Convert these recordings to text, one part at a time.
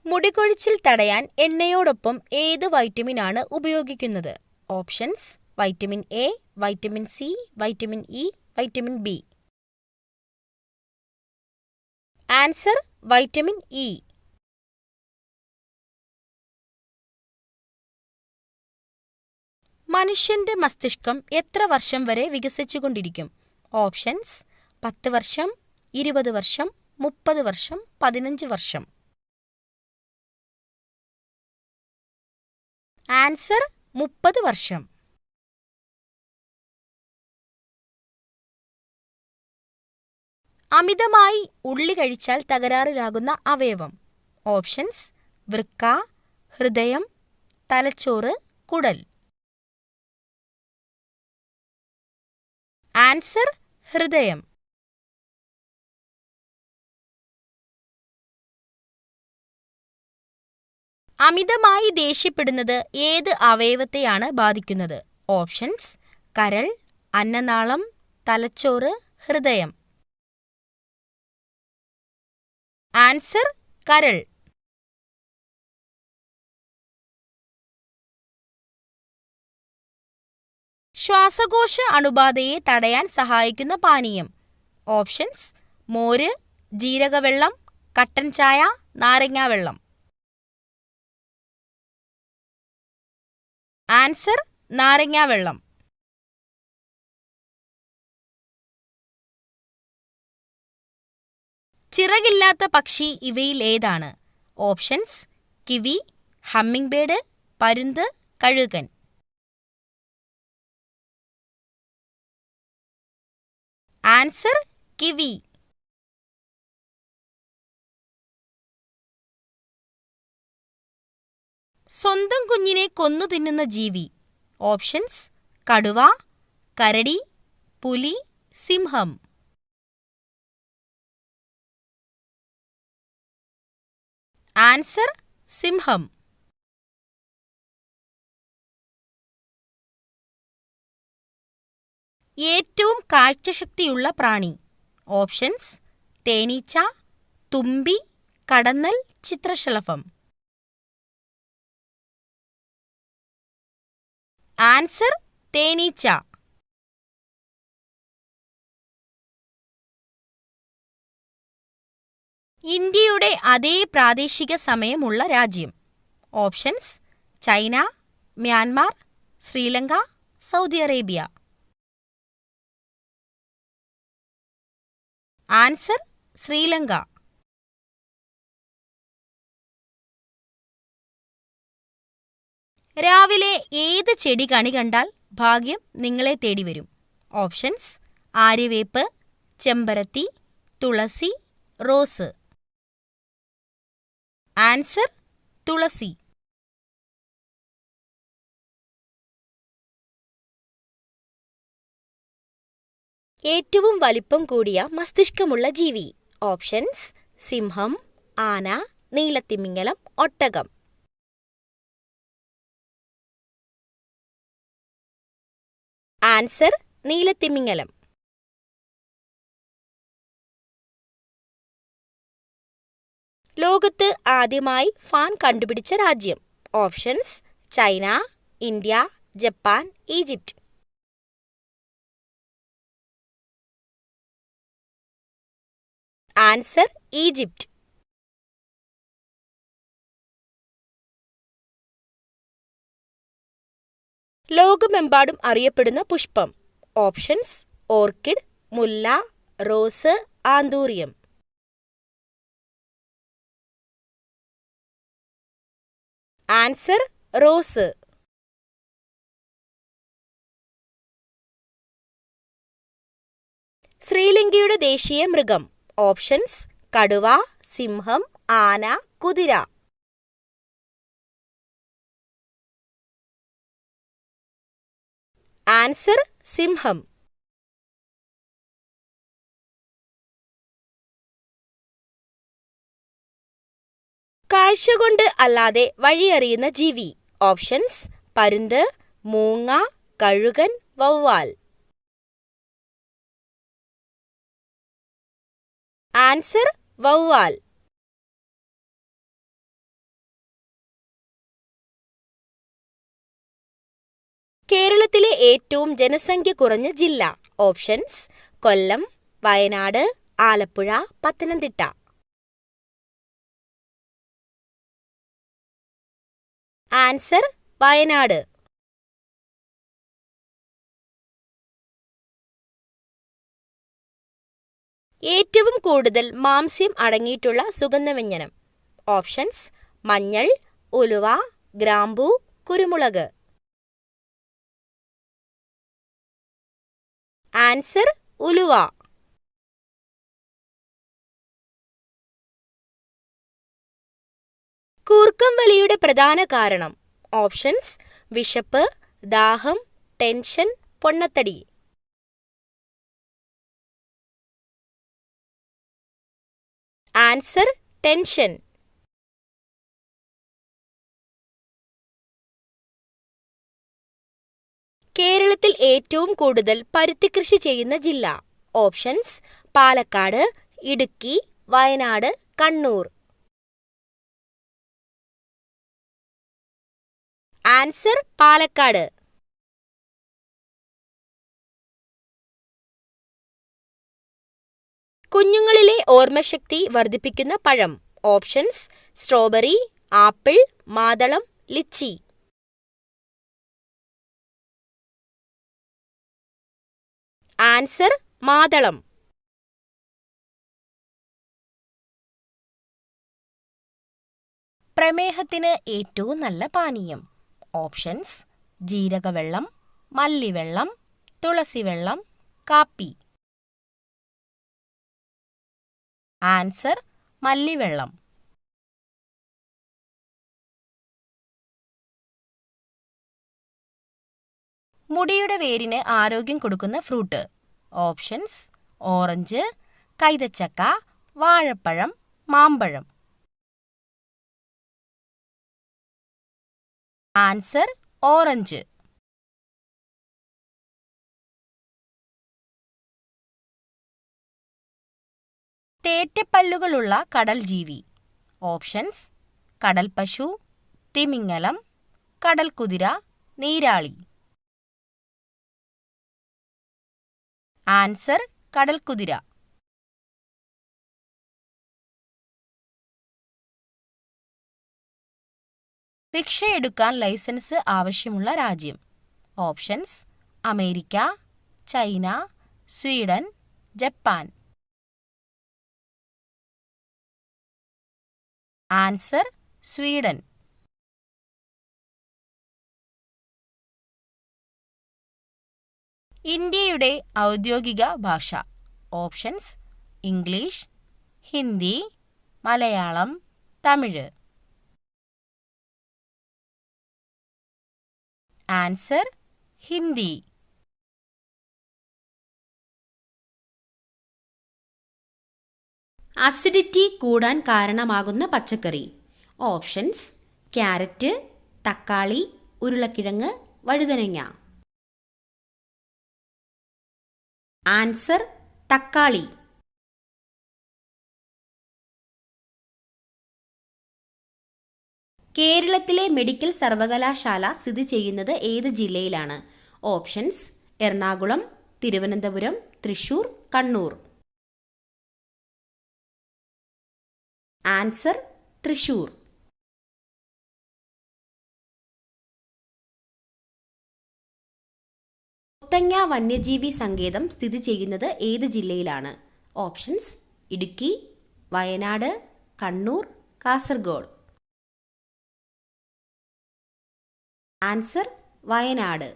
മുടികൊഴിച്ചിൽ തടയാൻ എണ്ണയോടൊപ്പം ഏത് വൈറ്റമിനാണ് ഉപയോഗിക്കുന്നത്? Options: vitamin A, vitamin C, vitamin E, vitamin B. Answer: vitamin E. മനുഷ്യന്റെ മസ്തിഷ്കം എത്ര വർഷം വരെ വികസിച്ചുകൊണ്ടിരിക്കും? ഓപ്ഷൻസ്: 10 വർഷം, 20 വർഷം, 30 വർഷം, 15 വർഷം. ആൻസർ: 30 വർഷം. അമിതമായി ഉള്ളി കഴിച്ചാൽ തകരാറിലാകുന്ന അവയവം? ഓപ്ഷൻസ്: വൃക്ക, ഹൃദയം, തലച്ചോറ്, കുടൽ. ആൻസർ: ഹൃദയം. അമിതമായി ദേഷ്യപ്പെടുന്നത് ഏത് അവയവത്തെയാണ് ബാധിക്കുന്നത്? ഓപ്ഷൻസ്: കരൾ, അന്നനാളം, തലച്ചോറ്, ഹൃദയം. ആൻസർ: കരൾ. ശ്വാസകോശ അണുബാധയെ തടയാൻ സഹായിക്കുന്ന പാനീയം? ഓപ്ഷൻസ്: മോര്, ജീരകവെള്ളം, കട്ടൻ ചായ, നാരങ്ങാവെള്ളം. ആൻസർ: നാരങ്ങാവെള്ളം. ചിറകില്ലാത്ത പക്ഷി ഇവയിൽ ഏതാണ്? ഓപ്ഷൻസ്: കിവി, ഹമ്മിങ് ബേർഡ്, പരുന്ത്, കഴുകൻ. Answer: kiwi. സ്വന്തം കുഞ്ഞിനെ കൊന്നു തിന്നുന്ന ജീവി? ഓപ്ഷൻസ്: കടുവ, കരടി, പുലി, സിംഹം. ആൻസർ: സിംഹം. ഏറ്റവും കാഴ്ചശക്തിയുള്ള പ്രാണി? ഓപ്ഷൻസ്: തേനീച്ച, തുമ്പി, കടന്നൽ, ചിത്രശലഭം. ആൻസർ: തേനീച്ച. ഇന്ത്യയുടെ അതേ പ്രാദേശിക സമയമുള്ള രാജ്യം? Options: China, Myanmar, Sri Lanka, Saudi Arabia. Answer: Sri Lanka. രാവിലെ ഏത് ചെടി കണി കണ്ടാൽ ഭാഗ്യം നിങ്ങളെ തേടി വരും? ഓപ്ഷൻസ്: ആര്യവേപ്പ്, ചെമ്പരത്തി, തുളസി, റോസ്. ആൻസർ: തുളസി. ഏറ്റവും വലിപ്പം കൂടിയ മസ്തിഷ്കമുള്ള ജീവി? ഓപ്ഷൻസ്: സിംഹം, ആന, നീലത്തിമിംഗലം, ഒട്ടകം. ആൻസർ: നീലത്തിമിംഗലം. ലോകത്ത് ആദ്യമായി ഫാൻ കണ്ടുപിടിച്ച രാജ്യം? Options: China, India, Japan, Egypt. Answer: Egypt. ലോകമെമ്പാടും അറിയപ്പെടുന്ന പുഷ്പം? ഓപ്ഷൻസ്: ഓർക്കിഡ്, മുല്ല, റോസ്, ആന്തൂറിയം. Answer: rose. ശ്രീലങ്കയുടെ ദേശീയ മൃഗം? ഓപ്ഷൻസ്: കടുവ, സിംഹം, ആന, കുതിര. ആൻസർ: സിംഹം. കാഴ്ചകൊണ്ട് അല്ലാതെ വഴിയറിയുന്ന ജീവി? ഓപ്ഷൻസ്: പരുന്ത്, മൂങ്ങ, കഴുകൻ, വവ്വാൽ. ആൻസർ: വവ്വാൽ. കേരളത്തിലെ ഏറ്റവും ജനസംഖ്യ കുറഞ്ഞ ജില്ല. ഓപ്ഷൻസ്: കൊല്ലം, വയനാട്, ആലപ്പുഴ, പത്തനംതിട്ട. ആൻസർ: വയനാട്. ഏറ്റവും കൂടുതൽ മാംസ്യം അടങ്ങിയിട്ടുള്ള സുഗന്ധവ്യഞ്ജനം. ഓപ്ഷൻസ്: മഞ്ഞൾ, ഉലുവ, ഗ്രാമ്പൂ, കുരുമുളക്. ആൻസർ: ഉലുവ. കൂർക്കം വലിയുടെ പ്രധാന കാരണം. ഓപ്ഷൻസ്: വിശപ്പ്, ദാഹം, ടെൻഷൻ, പൊണ്ണത്തടി. Answer: tension. കേരളത്തിൽ ഏറ്റവും കൂടുതൽ പരുത്തി കൃഷി ചെയ്യുന്ന ജില്ല. ഓപ്ഷൻസ്: പാലക്കാട്, ഇടുക്കി, വയനാട്, കണ്ണൂർ. ആൻസർ: പാലക്കാട്. കുഞ്ഞുങ്ങളിലെ ഓർമ്മശക്തി വർദ്ധിപ്പിക്കുന്ന പഴം. ഓപ്ഷൻസ്: സ്ട്രോബെറി, ആപ്പിൾ, മാതളം, ലിച്ചി. ആൻസർ: മാതളം. പ്രമേഹത്തിന് ഏറ്റവും നല്ല പാനീയം. ഓപ്ഷൻസ്: ജീരകവെള്ളം, മല്ലിവെള്ളം, തുളസിവെള്ളം, കാപ്പി. ആൻസർ: മല്ലിവെള്ളം. മുടിയുടെ വേരിന് ആരോഗ്യം കൊടുക്കുന്ന ഫ്രൂട്ട്. ഓപ്ഷൻസ്: ഓറഞ്ച്, കൈതച്ചക്ക, വാഴപ്പഴം, മാമ്പഴം. Answer: orange. തേറ്റപ്പല്ലുകളുള്ള കടൽ ജീവി. ഓപ്ഷൻസ്: കടൽപ്പശു, തിമിംഗലം, കടൽക്കുതിര, നീരാളി. ആൻസർ: കടൽക്കുതിര. റിക്ഷയെടുക്കാൻ ലൈസൻസ് ആവശ്യമുള്ള രാജ്യം. Options: America, China, Sweden, Japan. Answer: Sweden. ഇന്ത്യയുടെ ഔദ്യോഗിക ഭാഷ. Options: English, Hindi, Malayalam, Tamil. Answer: Hindi. Acidity കൂടാൻ കാരണമാകുന്ന പച്ചക്കറി. ഓപ്ഷൻസ്: ക്യാരറ്റ്, തക്കാളി, ഉരുളക്കിഴങ്ങ്, വഴുതനങ്ങ. ആൻസർ: തക്കാളി. കേരളത്തിലെ മെഡിക്കൽ സർവകലാശാല സ്ഥിതി ചെയ്യുന്നത് ഏത് ജില്ലയിലാണ്? ഓപ്ഷൻസ്: എറണാകുളം, തിരുവനന്തപുരം, തൃശൂർ, കണ്ണൂർ. ആൻസർ: തൃശൂർ. മുത്തങ്ങ വന്യജീവി സങ്കേതം സ്ഥിതി ചെയ്യുന്നത് ഏത് ജില്ലയിലാണ്? ഓപ്ഷൻസ്: ഇടുക്കി, വയനാട്, കണ്ണൂർ, കാസർഗോഡ്. ആൻസർ: വയനാട്.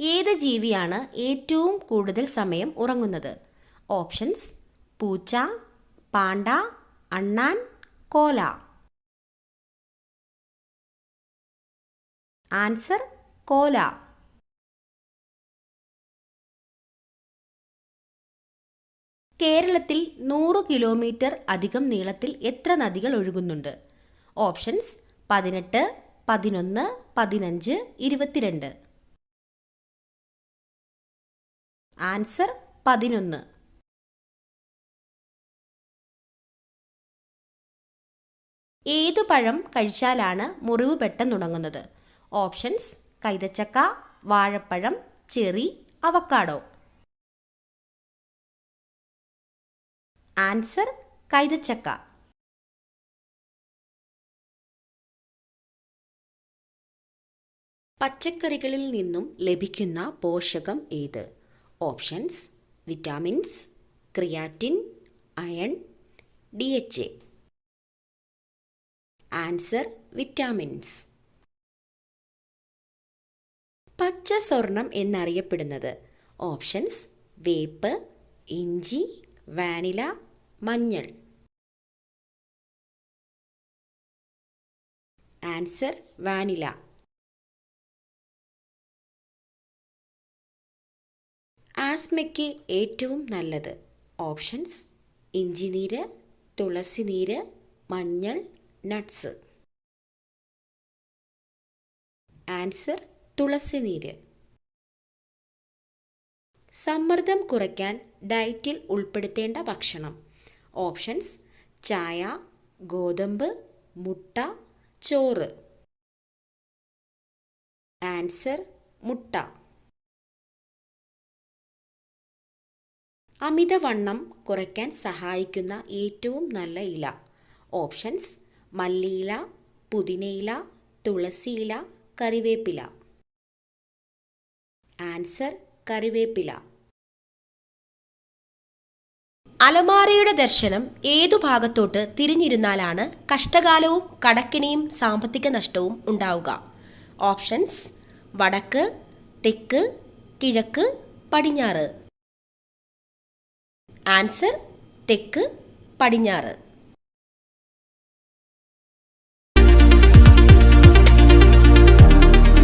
ഏത് ജീവിയാണ് ഏറ്റവും കൂടുതൽ സമയം ഉറങ്ങുന്നത്? ഓപ്ഷൻസ്: പൂച്ച, പാണ്ട, അണ്ണാൻ, കോല. ആൻസർ: കോല. കേരളത്തിൽ 100 കിലോമീറ്റർ അധികം നീളത്തിൽ എത്ര നദികൾ ഒഴുകുന്നുണ്ട്? ഓപ്ഷൻസ്: 18, 11, 15, 22. ആൻസർ: 11. ഏതു പഴം കഴിച്ചാലാണ് മുറിവ് പെട്ടെന്നുണങ്ങുന്നത്? ഓപ്ഷൻസ്: കൈതച്ചക്ക, വാഴപ്പഴം, ചെറി, അവക്കാഡോ. ആൻസർ: കൈതച്ചക്ക. പച്ചക്കറികളിൽ നിന്നും ലഭിക്കുന്ന പോഷകം ഏത്? Options: vitamins, creatine, iron, DHA. Answer: vitamins. പച്ച സ്വർണം എന്നറിയപ്പെടുന്നത്? ഓപ്ഷൻസ്: വേപ്പ്, ഇഞ്ചി, വാനില, മഞ്ഞൾ. Answer: vanilla. ആസ്മയ്ക്ക് ഏറ്റവും നല്ലത്? ഓപ്ഷൻസ്: ഇഞ്ചിനീര്, തുളസിനീര്, മഞ്ഞൾ, നട്ട്സ്. ആൻസർ: തുളസിനീര്. സമ്മർദ്ദം കുറയ്ക്കാൻ ഡയറ്റിൽ ഉൾപ്പെടുത്തേണ്ട ഭക്ഷണം? ഓപ്ഷൻസ്: ചായ, ഗോതമ്പ്, മുട്ട, ചോറ്. ആൻസർ: മുട്ട. അമിതവണ്ണം കുറയ്ക്കാൻ സഹായിക്കുന്ന ഏറ്റവും നല്ല ഇല? ഓപ്ഷൻസ്: മല്ലിയില, പുതിനയില, തുളസിയില, കറിവേപ്പില. ആൻസർ: കറിവേപ്പില. അലമാരയുടെ ദർശനം ഏതു ഭാഗത്തോട്ട് തിരിഞ്ഞിരുന്നാലാണ് കഷ്ടകാലവും കടക്കിണിയും സാമ്പത്തിക നഷ്ടവും ഉണ്ടാവുക? ഓപ്ഷൻസ്: വടക്ക്, തെക്ക്, കിഴക്ക്, പടിഞ്ഞാറ്. ആൻസർ: തെക്ക്, പടിഞ്ഞാറ്.